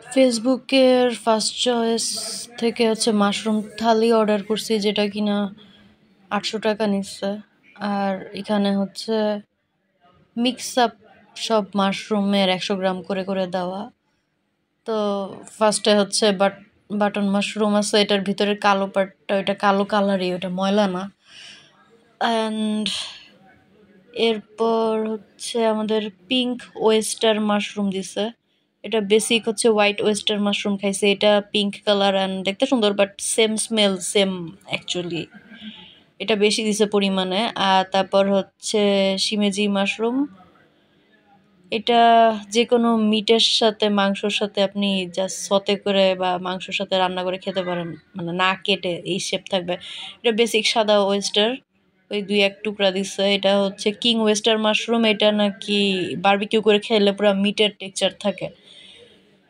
ফেসবুকের first choice থেকে হচ্ছে মাশরুম থালি অর্ডার করছি, যেটা কিনা 800 টাকা নিচ্ছে। আর এখানে হচ্ছে মিক্স আপ সব মাশরুমের 100 গ্রাম করে করে দেওয়া। তো ফার্স্টে হচ্ছে বাটন মাশরুম আছে, এটার ভিতরে কালো পাটটা, ওইটা কালো কালারই, ওটা ময়লা না। অ্যান্ড এরপর হচ্ছে আমাদের পিঙ্ক ওয়েস্টার মাশরুম দিছে। এটা বেসিক হচ্ছে হোয়াইট ওয়েস্টার মাশরুম খাইছে, এটা পিঙ্ক কালার অ্যান্ড দেখতে সুন্দর, but same smell same actually. এটা বেশি দিছে পরিমাণে। আর তারপর হচ্ছে শিমেজি মাশরুম, এটা যে কোনো মিটের সাথে, মাংসর সাথে আপনি জাস্ট সতে করে বা মাংসর সাথে রান্না করে খেতে পারেন, মানে না কেটে এই শেপ থাকবে। এটা বেসিক সাদা ওয়েস্টার, ওই 2-1 টুকরা দিচ্ছে। এটা হচ্ছে কিং ওয়েস্টার মাশরুম, এটা নাকি বারবিকিউ করে খেলে পুরো মিটের টেক্সচার থাকে।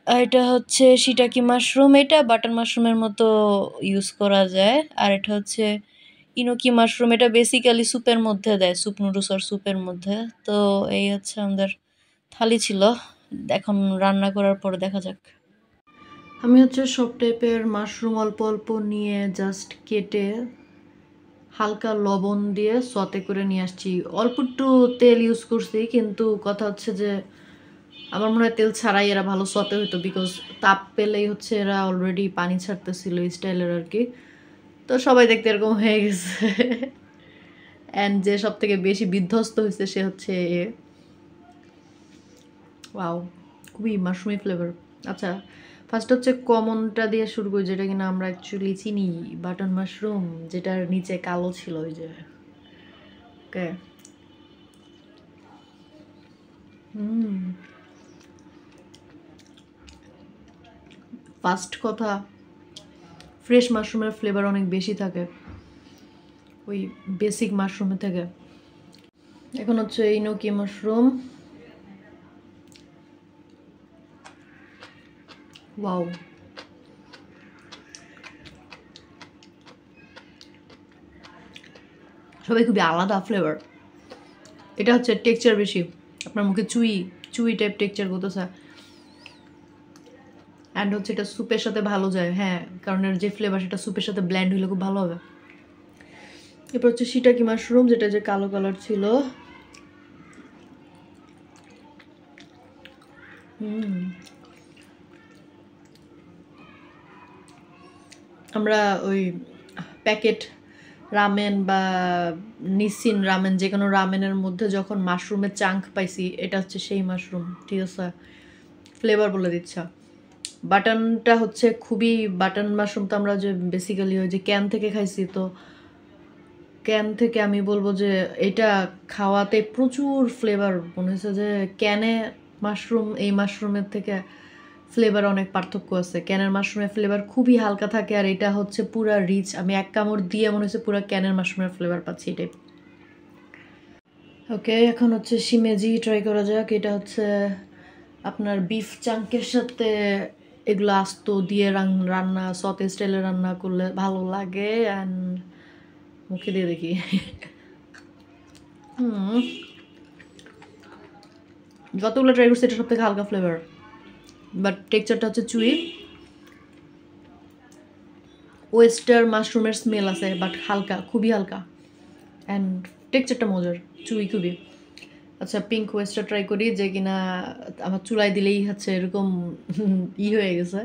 আর এটা হচ্ছে শিটাকি মাশরুম, এটা বাটন মাশরুমের মতো ইউজ করা যায়। আর এটা হচ্ছে ইনোকি মাশরুম, এটা বেসিক্যালি স্যুপের মধ্যে দেয়, স্যুপ নুডলস আর স্যুপের মধ্যে। তো এই হচ্ছে আমাদের থালি ছিল। এখন রান্না করার পরে দেখা যাক। আমি হচ্ছে সব টাইপের মাশরুম অল্প অল্প নিয়ে জাস্ট কেটে হালকা লবণ দিয়ে সতে করে নিয়ে আসছি। অল্প একটু তেল ইউজ করছি, কিন্তু কথা হচ্ছে যে আমার মনে হয় তেল ছাড়াই এরা ভালো সতে হইতো, বিকজ তাপ পেলেই হচ্ছে এরা অলরেডি পানি ছাড়তেছিল এই স্টাইলের আর কি। তো সবাই দেখতে এরকম হয়ে গেছে। অ্যান্ড যে সব থেকে বেশি বিধ্বস্ত হয়েছে সে হচ্ছে ওয়াও, খুবই মাশরুমি ফ্লেভার। আচ্ছা, ফার্স্ট হচ্ছে কমনটা দিয়ে শুরু করি, যেটা কিনা আমরা অ্যাকচুয়ালি চিনি, বাটন মাশরুম, যেটার নিচে কালো ছিল ওই যে। ওকে, ফার্স্ট কথা, ফ্রেশ মাশরুমের ফ্লেভার অনেক বেশি থাকে ওই বেসিক মাশরুমের থেকে। এখন হচ্ছে ইনোকি মাশরুম, ওয়াও, সবাই খুবই আলাদা ফ্লেভার। এটা হচ্ছে টেক্সচার বেশি, আপনার মুখে চুই চুই টাইপ টেক্সচার করতেছে। অ্যান্ড হচ্ছে এটা স্যুপের সাথে ভালো যায়, হ্যাঁ, কারণ এর যে ফ্লেভার সেটা স্যুপের সাথে ব্ল্যান্ড হলে খুব ভালো হবে। এরপর হচ্ছে শিটাকি মাশরুম, যেটা যে কালো কালার ছিল। আমরা ওই প্যাকেট রামেন বা নিসিন রামেন, যে কোনো রামেনের মধ্যে যখন মাশরুমের চাঙ্ক পাইছি, এটা হচ্ছে সেই মাশরুম, ঠিক আছে? ফ্লেভার বলে দিচ্ছা। বাটনটা হচ্ছে খুবই, বাটন মাশরুম তো আমরা যে বেসিক্যালি ওই যে ক্যান থেকে খাইছি, তো ক্যান থেকে আমি বলবো যে এটা খাওয়াতে প্রচুর ফ্লেভার মনে হয়েছে যে ক্যানে মাশরুম এই মাশরুমের থেকে ফ্লেভার অনেক পার্থক্য আছে। ক্যানের মাশরুমের ফ্লেভার খুবই হালকা থাকে, আর এটা হচ্ছে পুরা রিচ। আমি এক কামড় দিয়ে মনে হচ্ছে পুরো ক্যানের মাশরুমের ফ্লেভার পাচ্ছি এটাই। ওকে, এখন হচ্ছে শিমেজি ট্রাই করা যাক। এটা হচ্ছে আপনার বিফ চাঙ্কের সাথে এগুলো আস্ত দিয়ে রান্না, সতে স্টাইলে রান্না করলে ভালো লাগে। অ্যান্ড মুখে দিয়ে দেখি। যতগুলো ট্রাই করছি এটা সব থেকে হালকা ফ্লেভার, বাট টেক্সচারটা হচ্ছে চুই। ওয়েস্টার মাশরুমের স্মেল আছে, বাট হালকা, খুবই হালকা। অ্যান্ড টেক্সচারটা মজার, চুই খুবই। আচ্ছা, পিঙ্ক ওয়েস্টার ট্রাই করি, যে কিনা আমার চুলায় দিলেই হচ্ছে এরকম হয়ে গেছে।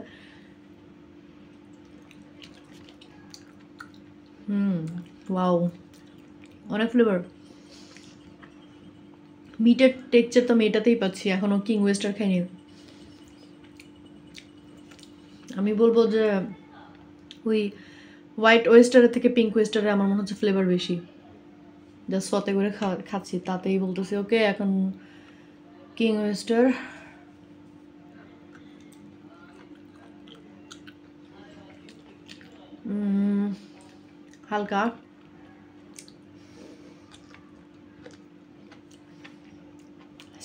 ওয়াও, অনেক ফ্লেভার। মিটের টেক্সচার তো আমি এটাতেই পাচ্ছি, এখনও কিং ওয়েস্টার খাইনি। আমি বলবো যে ওই হোয়াইট ওয়েস্টারের থেকে পিঙ্ক ওয়েস্টারে আমার মনে হচ্ছে ফ্লেভার বেশি। জাস্ট সতে করে খাচ্ছি তাতেই বলতেছি। ওকে, এখন কিং ওয়েস্টার। হালকা,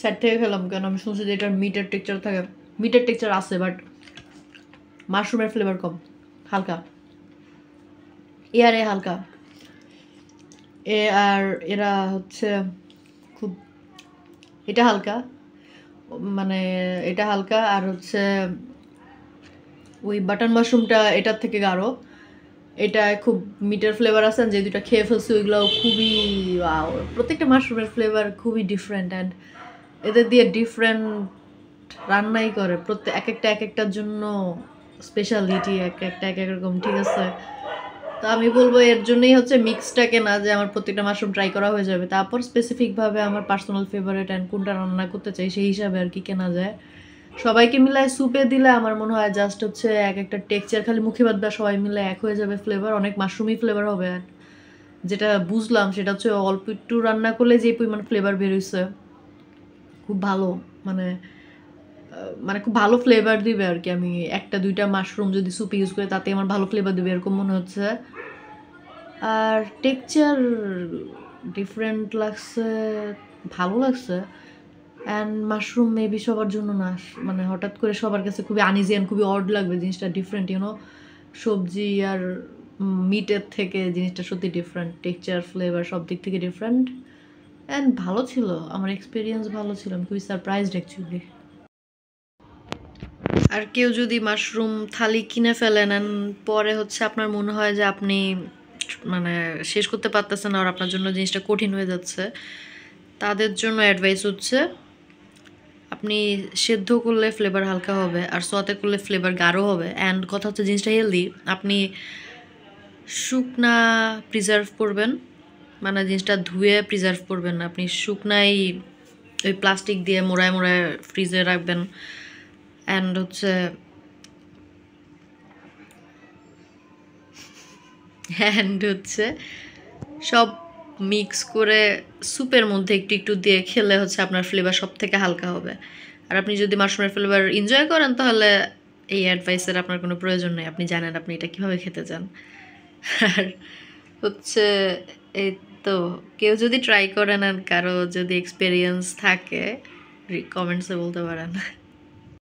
স্যাড থেকে খেলাম, কেন আমি শুনছি যে এটার মিটের টেক্সচার থাকে। মিটের টেক্সচার আছে, বাট মাশরুমের ফ্লেভার কম, হালকা, এয়ারে হালকা। আর এরা হচ্ছে খুব, এটা হালকা, মানে এটা হালকা। আর হচ্ছে ওই বাটন মাশরুমটা এটার থেকে গাঢ়। এটা খুব মিটার ফ্লেভার আছে, যে দুটা খেয়ে ফেলছি ওইগুলোও খুবই ওয়াও। প্রত্যেকটা মাশরুমের ফ্লেভার খুবই ডিফারেন্ট, অ্যান্ড এদের দিয়ে ডিফারেন্ট রান্নাই করে। প্রত্যেক এক একটার জন্য স্পেশালিটি, এক একটা এক এক রকম, ঠিক আছে? তো আমি বলবো এর জন্যই হচ্ছে মিক্সটা কেনা, যে আমার প্রত্যেকটা মাশরুম ট্রাই করা হয়ে যাবে। তারপর স্পেসিফিকভাবে আমার পার্সোনাল ফেভারিট অ্যান্ড কোনটা রান্না করতে চাই সেই হিসাবে আর কি কেনা যায়। সবাইকে মিলায় স্যুপে দিলে আমার মনে হয় জাস্ট হচ্ছে এক একটা টেক্সচার খালি মুখে বাদ দেওয়া, সবাই মিলে এক হয়ে যাবে, ফ্লেভার অনেক মাশরুমই ফ্লেভার হবে। আর যেটা বুঝলাম সেটা হচ্ছে অল্প একটু রান্না করলে যে পরিমাণ ফ্লেভার বেরোইছে খুব ভালো, মানে মানে খুব ভালো ফ্লেভার দিবে আর কি। আমি একটা দুইটা মাশরুম যদি স্যুপ ইউজ করি তাতে আমার ভালো ফ্লেভার দিবে এরকম মনে হচ্ছে। আর টেক্সচার ডিফারেন্ট লাগছে, ভালো লাগছে। অ্যান্ড মাশরুম মেবি সবার জন্য না, মানে হঠাৎ করে সবার কাছে খুবই আনইজি খুবই অড লাগবে, জিনিসটা ডিফারেন্ট, ইউনো। সবজি আর মিটের থেকে জিনিসটা সত্যি ডিফারেন্ট, টেক্সচার ফ্লেভার সব দিক থেকে ডিফারেন্ট। অ্যান্ড ভালো ছিল, আমার এক্সপিরিয়েন্স ভালো ছিল, আমি খুবই সারপ্রাইজড অ্যাকচুয়ালি। আর কেউ যদি মাশরুম থালি কিনে ফেলেন অ্যান্ড পরে হচ্ছে আপনার মনে হয় যে আপনি মানে শেষ করতে পারতেছেন আর আপনার জন্য জিনিসটা কঠিন হয়ে যাচ্ছে, তাদের জন্য অ্যাডভাইস হচ্ছে আপনি সেদ্ধ করলে ফ্লেভার হালকা হবে আর সতে করলে ফ্লেভার গাঢ় হবে। অ্যান্ড কথা হচ্ছে জিনিসটা হেলদি। আপনি শুকনা প্রিজার্ভ করবেন, মানে জিনিসটা ধুয়ে প্রিজার্ভ করবেন না, আপনি শুকনাই ওই প্লাস্টিক দিয়ে মোড়ায় মোড়ায় ফ্রিজে রাখবেন। অ্যান্ড হচ্ছে সব মিক্স করে স্যুপের মধ্যে একটু একটু দিয়ে খেলে হচ্ছে আপনার ফ্লেভার সব থেকে হালকা হবে। আর আপনি যদি মাশরুমের ফ্লেভার এনজয় করেন তাহলে এই অ্যাডভাইসের আপনার কোনো প্রয়োজন নেই, আপনি জানেন আপনি এটা কীভাবে খেতে চান। আর হচ্ছে এই তো, কেউ যদি ট্রাই করেন আর কারো যদি এক্সপিরিয়েন্স থাকে কমেন্টসে বলতে পারেন।